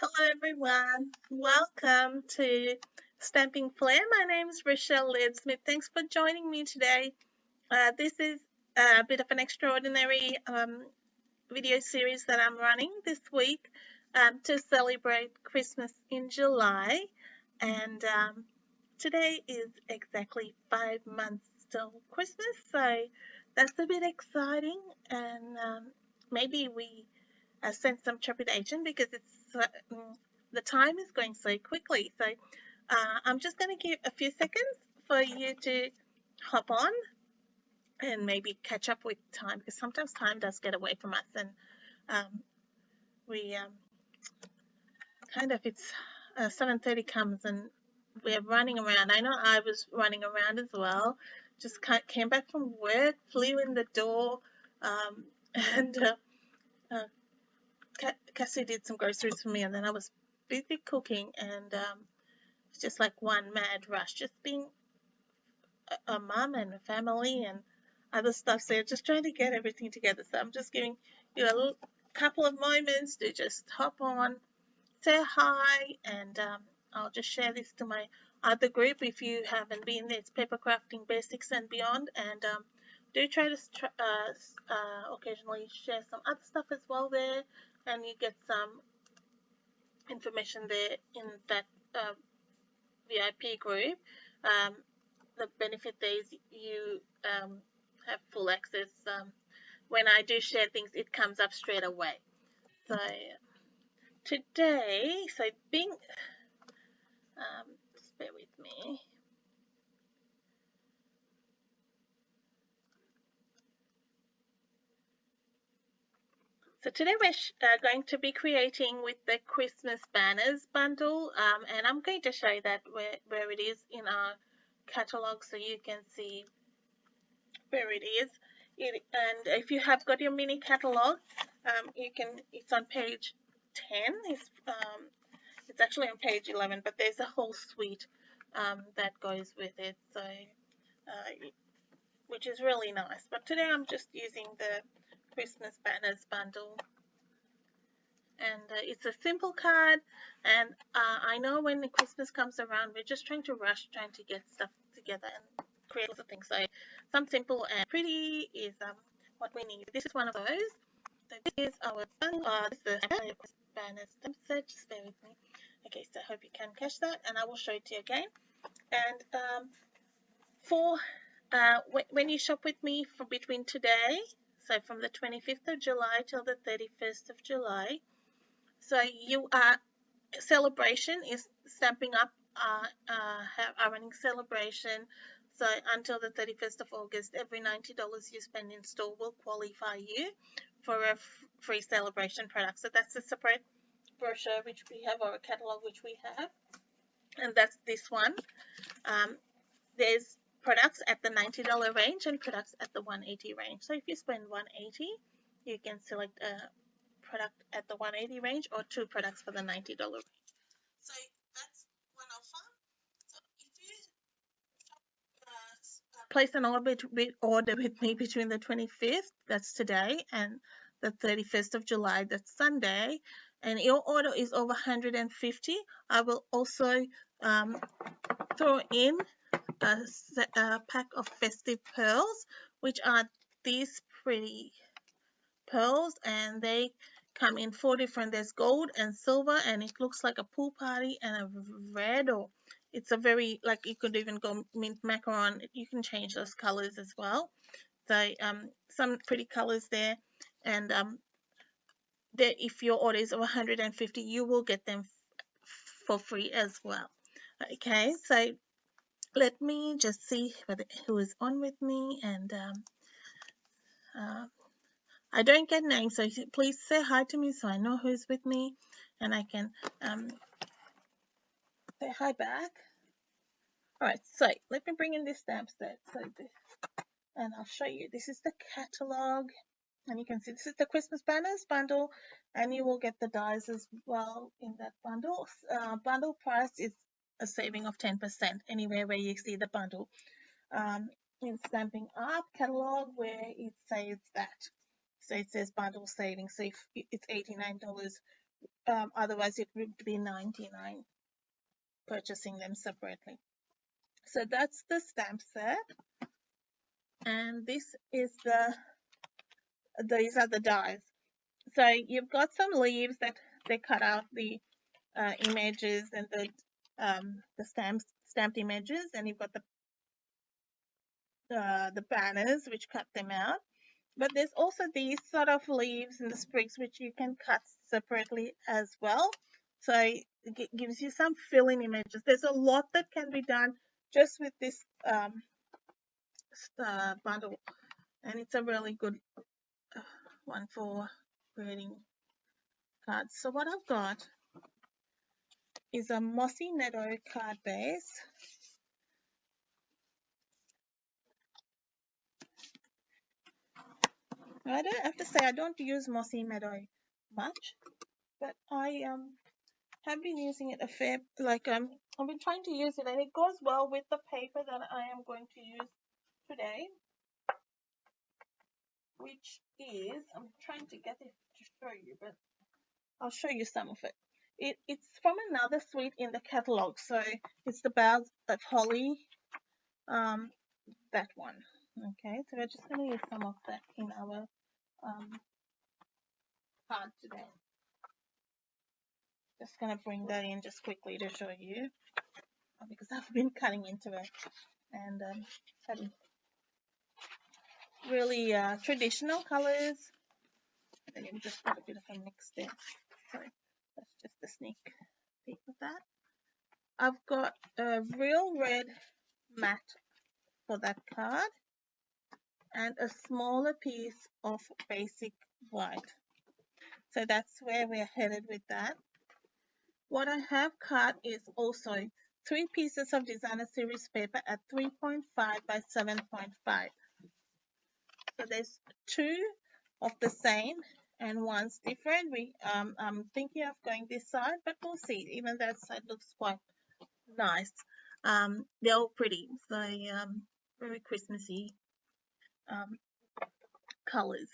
Hello everyone, welcome to Stamping Flair. My name is Rochelle Ledsmith. Thanks for joining me today. This is a bit of an extraordinary video series that I'm running this week to celebrate Christmas in July. And today is exactly 5 months till Christmas, so that's a bit exciting. And maybe we sense some trepidation because the time is going so quickly. So I'm just going to give a few seconds for you to hop on and maybe catch up with time because sometimes time does get away from us and um, we kind of it's 7:30 comes and we're running around. I know I was running around as well. Just came back from work, flew in the door, um, and uh, Cassie did some groceries for me, and then I was busy cooking, and it's just like one mad rush, just being a mom and a family and other stuff. So just trying to get everything together. So I'm just giving you a little, couple of moments to just hop on, say hi, and I'll just share this to my other group. If you haven't been there, it's Paper Crafting Basics and Beyond, and do try to occasionally share some other stuff as well there, and you get some information there in that uh, VIP group. Um, the benefit there is you have full access. When I do share things, it comes up straight away. So today, being, just bear with me. So today we're going to be creating with the Christmas banners bundle, and I'm going to show you that where it is in our catalog so you can see where it is. And if you have got your mini catalog, it's on page 10. It's actually on page 11, but there's a whole suite that goes with it, so which is really nice. But today I'm just using the Christmas banners bundle, and it's a simple card. And I know when the Christmas comes around, we're just trying to rush, trying to get stuff together and create lots of things. So some simple and pretty is what we need. This is one of those. So this is our bundle. This is the banners stamp set. Just bear with me. Okay, so I hope you can catch that, and I will show it to you again. And for when you shop with me from between today, so from the 25th of July till the 31st of July, so you are celebration is Stampin' Up are running celebration. So until the 31st of August, every $90 you spend in store will qualify you for a free celebration product. So that's a separate brochure which we have, or a catalog which we have, and that's this one. There's products at the $90 range and products at the $180 range. So if you spend $180, you can select a product at the $180 range or two products for the $90 range. So that's one offer. So if you place an order with me between the 25th, that's today, and the 31st of July, that's Sunday, and your order is over 150, I will also throw in a pack of festive pearls, which are these pretty pearls, and they come in four different. There's gold and silver, and it looks like a pool party, and a red, or it's a very, like, you could even go mint macaron. You can change those colors as well. So some pretty colors there, and if your order is over 150, you will get them for free as well. Okay, so let me just see who is on with me, and I don't get names, so please say hi to me so I know who's with me, and I can say hi back. All right, so let me bring in this stamp set, and I'll show you. This is the catalog, and you can see this is the Christmas banners bundle, and you will get the dies as well in that bundle. Bundle price is a saving of 10% anywhere where you see the bundle. In Stampin' Up catalog where it says that. So it says bundle savings. So if it's $89 Otherwise, it would be 99 purchasing them separately. So that's the stamp set, and these are the dies. So you've got some leaves that they cut out the images and the stamped images, and you've got the banners which cut them out. But there's also these sort of leaves and the sprigs which you can cut separately as well. So it gives you some fill-in images. There's a lot that can be done just with this bundle, and it's a really good one for creating cards. So what I've got is a Mossy Meadow card base. I don't have to say I don't use Mossy Meadow much, but I have been using it a fair, I've been trying to use it, and it goes well with the paper that I am going to use today, which is, I'm trying to get it to show you, but I'll show you some of it. It's from another suite in the catalog, so it's the Boughs of Holly, that one. Okay, so we're just going to use some of that in our card today. Just going to bring that in just quickly to show you, because I've been cutting into it and having really traditional colors. And then you just got a bit of a mix there. So that's just a sneak peek of that. I've got a real red matte for that card and a smaller piece of basic white. So that's where we're headed with that. What I have cut is also 3 pieces of designer series paper at 3.5 by 7.5. So there's 2 of the same and one's different. I'm thinking of going this side, but we'll see. Even that side looks quite nice. They're all pretty, so very Christmassy colors.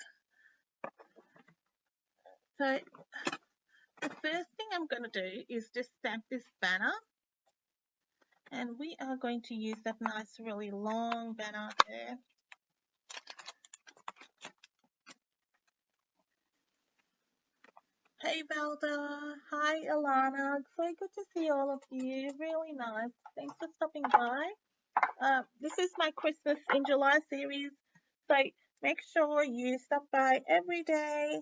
So the first thing I'm going to do is just stamp this banner, and we are going to use that nice really long banner there. Hey Velda, hi Alana, so good to see all of you, really nice, thanks for stopping by. This is my Christmas in July series, so make sure you stop by every day.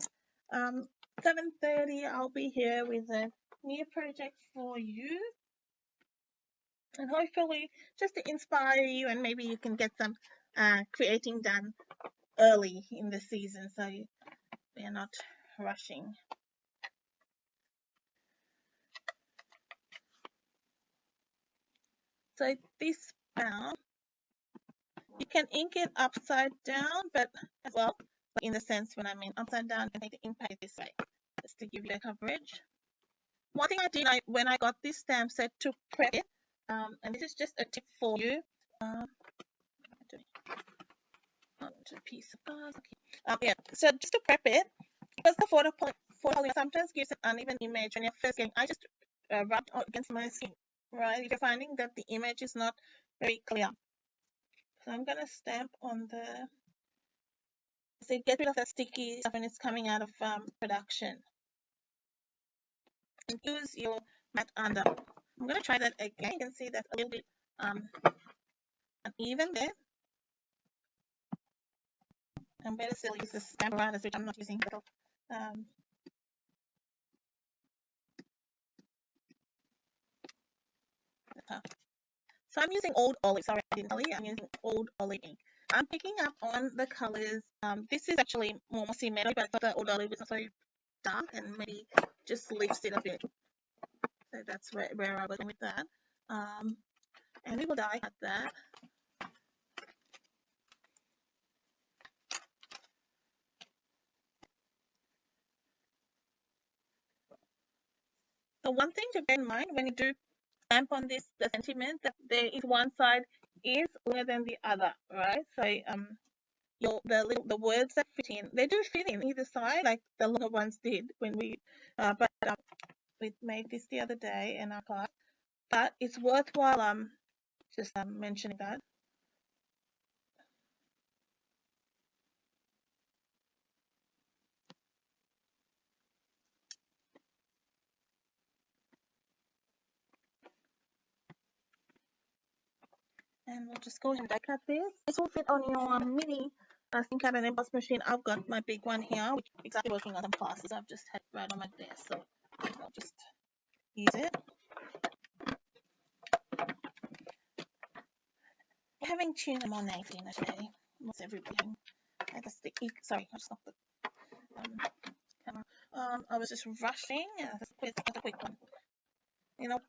7:30 I'll be here with a new project for you, and hopefully just to inspire you, and maybe you can get some creating done early in the season so we're not rushing. So this banner, you can ink it upside down, but as well, in the sense when I mean upside down, you can make the impact this way, just to give you the coverage. One thing I did when I got this stamp set to prep it, and this is just a tip for you. A piece of glass. Okay. Yeah. So just to prep it, because the photo sometimes gives an uneven image when you're first getting. I just rubbed against my skin, right? If you're finding that the image is not very clear, so I'm gonna stamp on the. So get rid of that sticky stuff when it's coming out of production, and use your matte under. I'm gonna try that again. You can see that a little bit uneven there. I'm better still use the stamp apparatus, which I'm not using. So I'm using Old Olive. Sorry, I didn't tell you. I'm using Old Olive ink. I'm picking up on the colors. This is actually more Mossy Meadow, but I thought the Old Olive is not so dark and maybe just lifts it a bit. So that's where I was going with that. And we will die cut that. So one thing to bear in mind when you do stamp on this, the sentiment that there is one side is longer than the other, right? So the words that fit in, they do fit in either side, like the longer ones did when we we made this the other day in our class. But it's worthwhile just mentioning that. And we'll just go ahead and die cut this. This will fit on your mini ThinkPad and emboss machine. I've got my big one here, which is exactly working on some classes. I've just had it right on my desk, so I'll just use it. Having tuned them on 18 today. Almost everything. Sorry, I just knocked the camera. I was just rushing. That's a quick one. You know,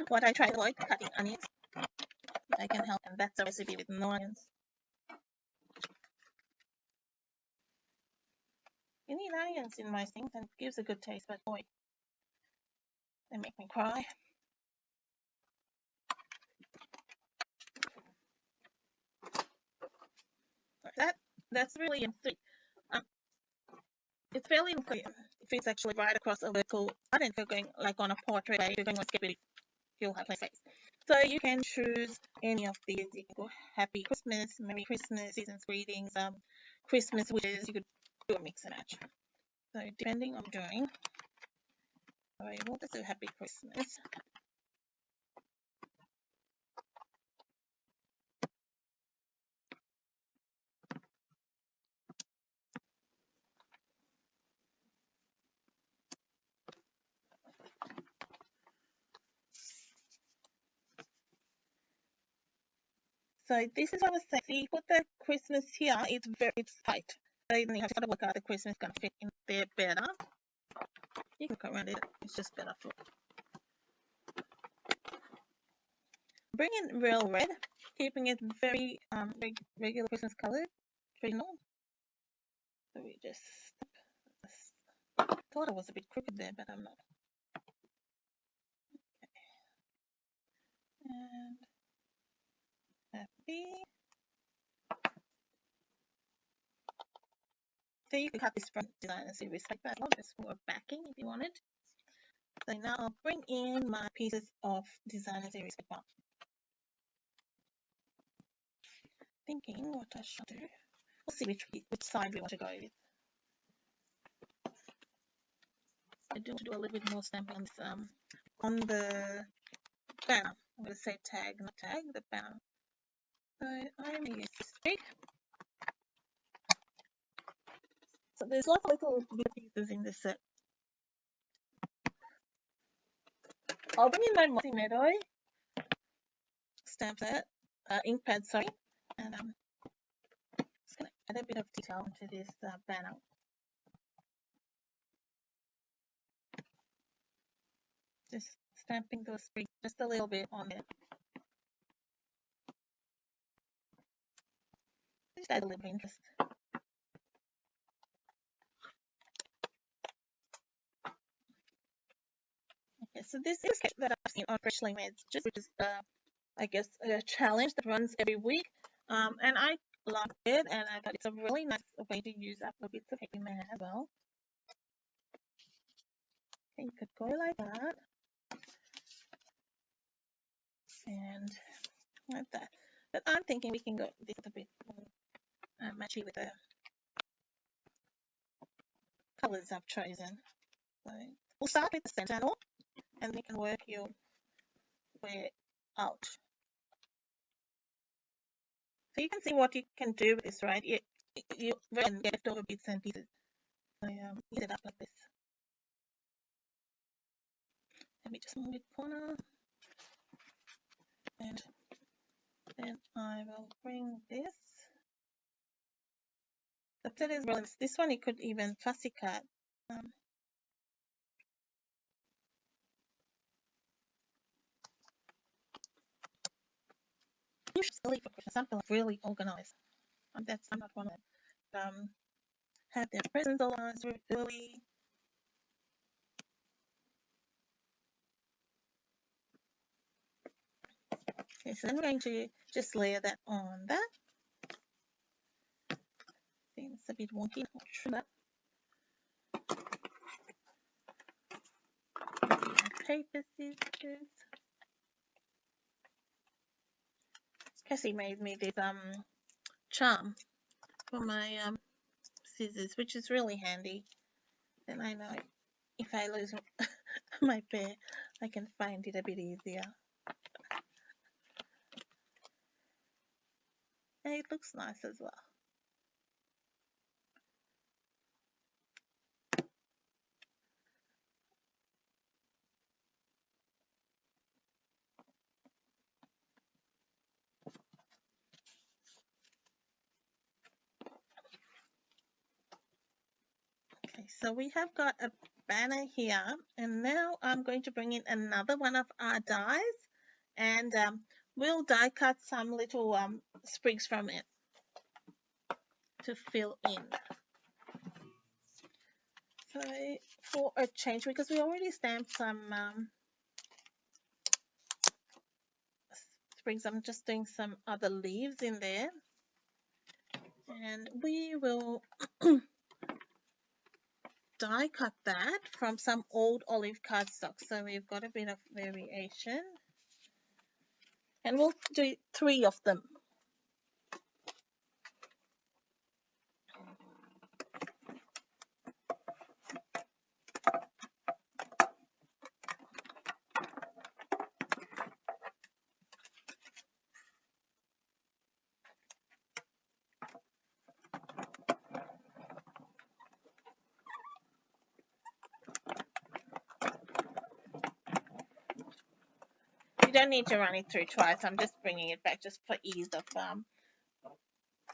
what I try to avoid, cutting onions. I can help, and that's a recipe with no onions. You need onions in my things, and it gives a good taste, but boy, they make me cry. That's really interesting. It's fairly unclear if it's actually right across a vertical. I don't think going like on a portrait, if you're going to skip it, you'll have space. So you can choose any of these. You can go Happy Christmas, Merry Christmas, Season's Greetings, Christmas wishes. You could do a mix and match. So depending on doing, we'll just do Happy Christmas. So this is what I was saying. See, put the Christmas here, it's tight. So you have to work out the Christmas gonna fit in there better. You can go around it, it's just better for. Bring in real red, keeping it very regular Christmas color, traditional. So we just thought I was a bit crooked there, but I'm not. Okay. And happy. So you can cut this from designer series like that, just for backing if you wanted. So now I'll bring in my pieces of designer series background. Thinking what I should do. We'll see which side we want to go with. I do want to do a little bit more stamping on this on the banner. I'm going to say tag, not tag, the banner. So I'm going to use this stick. So there's lots of little pieces in this set. I'll bring in my Mossy Meadow stamp set, ink pad, sorry, and I'm just going to add a bit of detail into this banner. Just stamping those sprigs just a little bit on it. Just add a little bit of interest. Okay, so this is that I've seen on Freshly Made, which is I guess a challenge that runs every week. And I loved it, and I thought it's a really nice way to use up a bits of paper as well. Okay, you could go like that, and like that. But I'm thinking we can go this a bit more matchy with the colors I've chosen. So we'll start with the center panel, and we can work your way out. So you can see what you can do with this, right? You can get over bits and pieces. So use it up like this. Let me just move it corner, and then I will bring this. The third is really this one. You could even fussy cut. Usually for Christmas, I'm really organized. I'm not one of them. Have their presents organized early. Okay, so then we're going to just layer that on that. It's a bit wonky. Not sure that. Paper scissors. Cassie made me this charm for my scissors, which is really handy. Then I know if I lose my pair, I can find it a bit easier. And it looks nice as well. Okay, so we have got a banner here, and now I'm going to bring in another one of our dies, and we'll die cut some little sprigs from it to fill in. So for a change, because we already stamped some sprigs, I'm just doing some other leaves in there, and we will die cut that from some old olive cardstock. So we've got a bit of variation, and we'll do 3 of them. You don't need to run it through twice. I'm just bringing it back just for ease of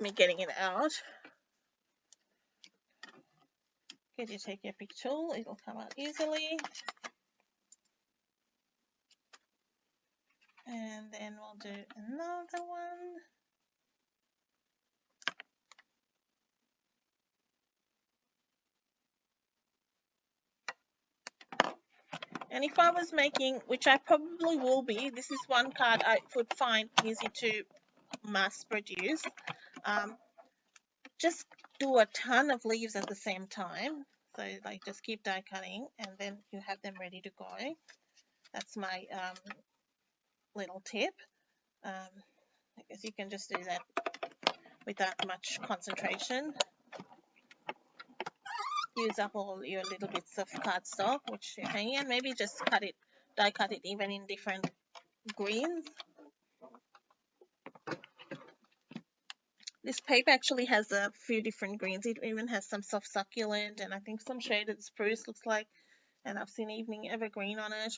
me getting it out. Okay, you take your big tool, it'll come out easily. And then we'll do another one. And if I was making, which I probably will be, this is one card I would find easy to mass produce. Just do a ton of leaves at the same time. So like just keep die cutting and then you have them ready to go. That's my little tip. I guess you can just do that without much concentration. Use up all your little bits of cardstock which you're hanging, and maybe just cut it, die cut it even in different greens. This paper actually has a few different greens. It even has some soft succulent and I think some shaded spruce looks like, and I've seen evening evergreen on it.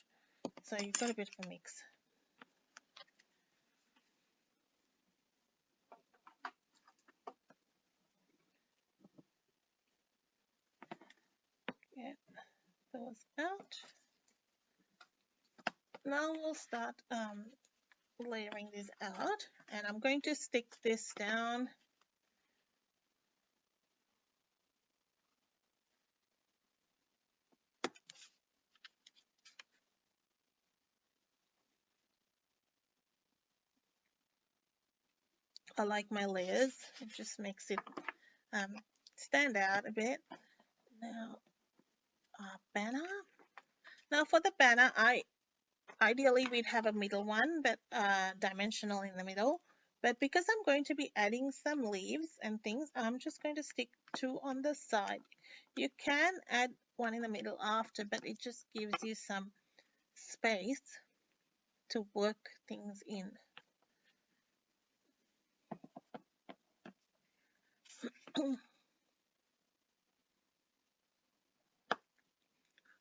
So you've got a bit of a mix. Get those out. Now we'll start layering this out, and I'm going to stick this down I like my layers. It just makes it stand out a bit. Now, banner. Now for the banner, ideally we'd have a middle one, but dimensional in the middle. But because I'm going to be adding some leaves and things, I'm just going to stick 2 on the side. You can add 1 in the middle after, but it just gives you some space to work things in.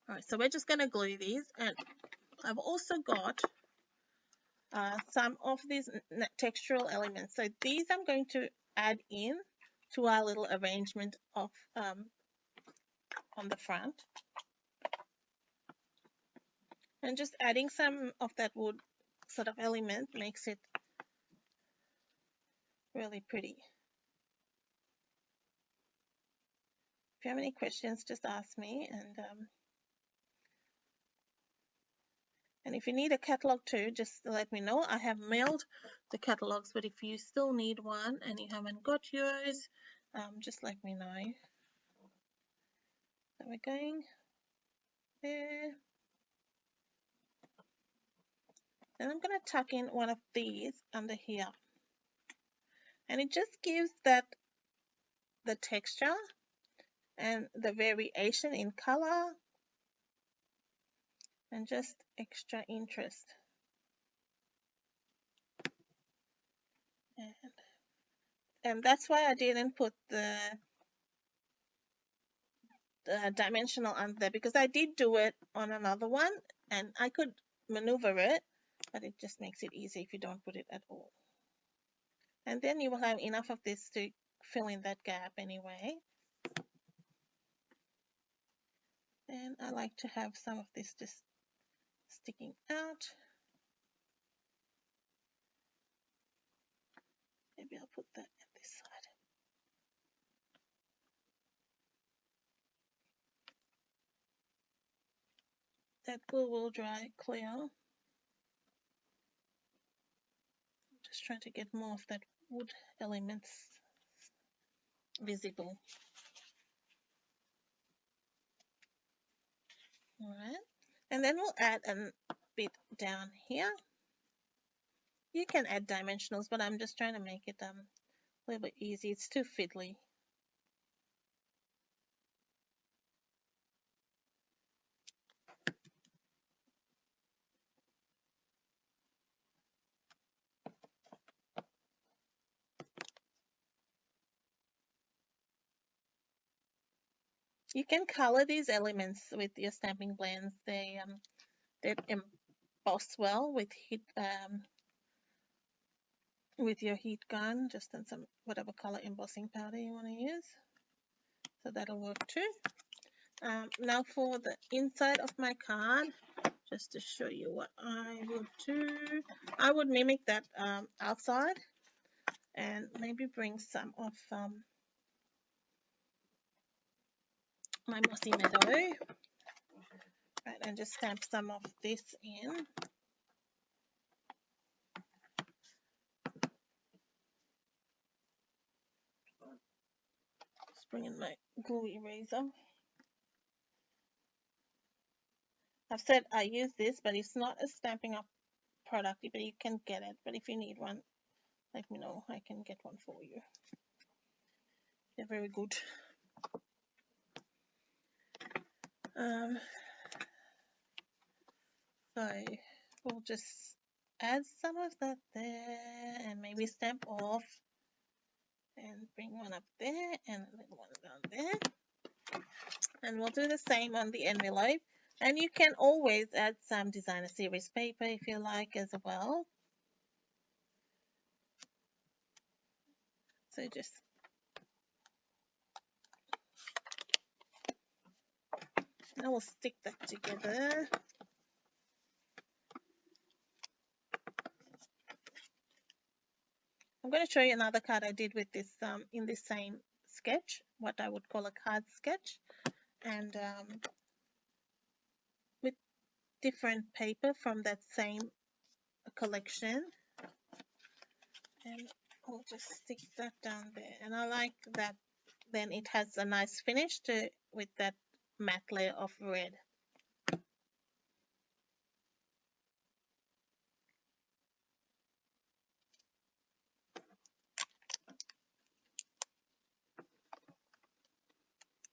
Alright, so we're just going to glue these, and I've also got some of these textural elements. So these I'm going to add in to our little arrangement of on the front. And just adding some of that wood sort of element makes it really pretty. If you have any questions, just ask me, and if you need a catalog too, just let me know. I have mailed the catalogs, but if you still need one and you haven't got yours, just let me know. So we're going there. And I'm going to tuck in one of these under here. And it just gives that the texture and the variation in color and just extra interest. And that's why I didn't put the dimensional under there, because I did do it on another one and I could maneuver it, but it just makes it easy if you don't put it at all. And then you will have enough of this to fill in that gap anyway. And I like to have some of this just sticking out. Maybe I'll put that at this side. That glue will dry clear. I'm just trying to get more of that wood elements visible. All right, and then we'll add a bit down here. You can add dimensionals, but I'm just trying to make it a little bit easy. It's too fiddly. You can color these elements with your stamping blends. They emboss well with your heat gun, just in some whatever color embossing powder you want to use. So that'll work too. Now for the inside of my card, just to show you what I would do, I would mimic that outside and maybe bring some of my mossy meadow, right, and just stamp some of this in. Just bring in my glue eraser. I've said I use this, but it's not a Stampin' Up product, but you can get it. But if you need one, let me know. I can get one for you. They're very good. So we'll just add some of that there and maybe stamp off and bring one up there and a little one down there. And we'll do the same on the envelope. And you can always add some designer series paper if you like as well. So just now we'll stick that together. I'm going to show you another card I did with this in this same sketch, what I would call a card sketch, and with different paper from that same collection. And I'll just stick that down there, and I like that. Then it has a nice finish with that matte layer of red.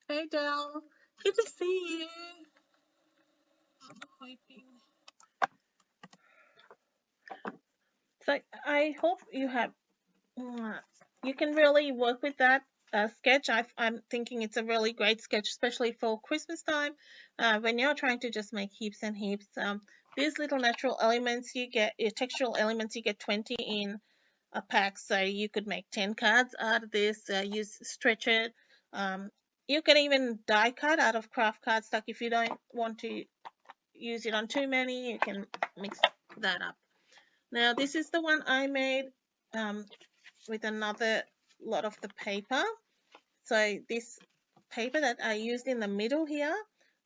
Hey Del, good to see you. I'm hoping. So I hope you have. You can really work with that sketch. I'm thinking it's a really great sketch, especially for Christmas time, when you're trying to just make heaps and heaps. These little natural elements you get, your textural elements, you get 20 in a pack, so you could make 10 cards out of this. Stretch it. You can even die cut out of craft cardstock if you don't want to use it on too many. You can mix that up. Now this is the one I made with another lot of the paper. So this paper that I used in the middle here,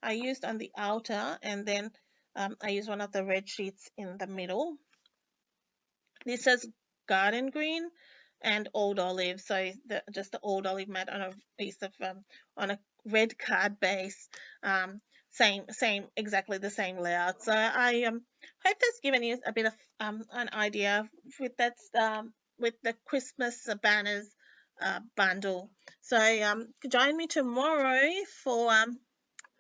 I used on the outer, and then I used one of the red sheets in the middle. This is garden green, and old olive. So just the old olive mat on a piece of on a red card base. Same exactly the same layout. So I hope that's given you a bit of an idea with that with the Christmas banners bundle. So join me tomorrow for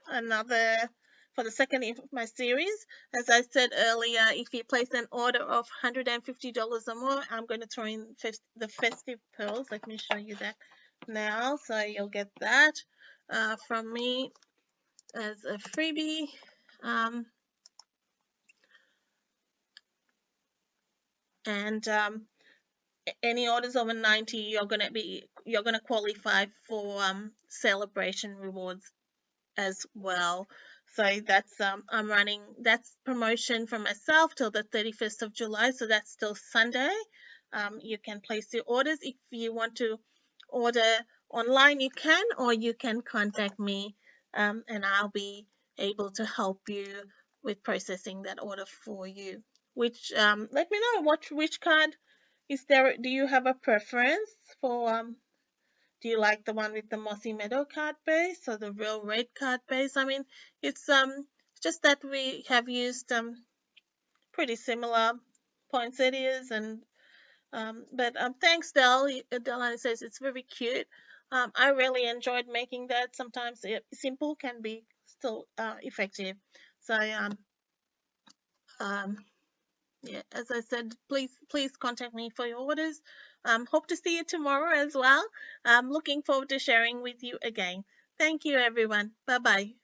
another for the second of my series. As I said earlier, if you place an order of $150 or more, I'm going to throw in the festive pearls. Let me show you that now. So you'll get that from me as a freebie. And any orders over 90, you're gonna qualify for celebration rewards as well. So that's I'm running that's promotion for myself till the 31st of July. So that's still Sunday. You can place your orders. If you want to order online, you can, or you can contact me, and I'll be able to help you with processing that order for you. Which let me know which card is there. Do you have a preference for do you like the one with the Mossy Meadow card base or the real red card base? I mean, it's just that we have used pretty similar poinsettias and but thanks Del. Delana says it's very cute. I really enjoyed making that. Sometimes simple can be still effective. So um yeah, as I said, please contact me for your orders. Hope to see you tomorrow as well. Looking forward to sharing with you again. Thank you, everyone. Bye bye.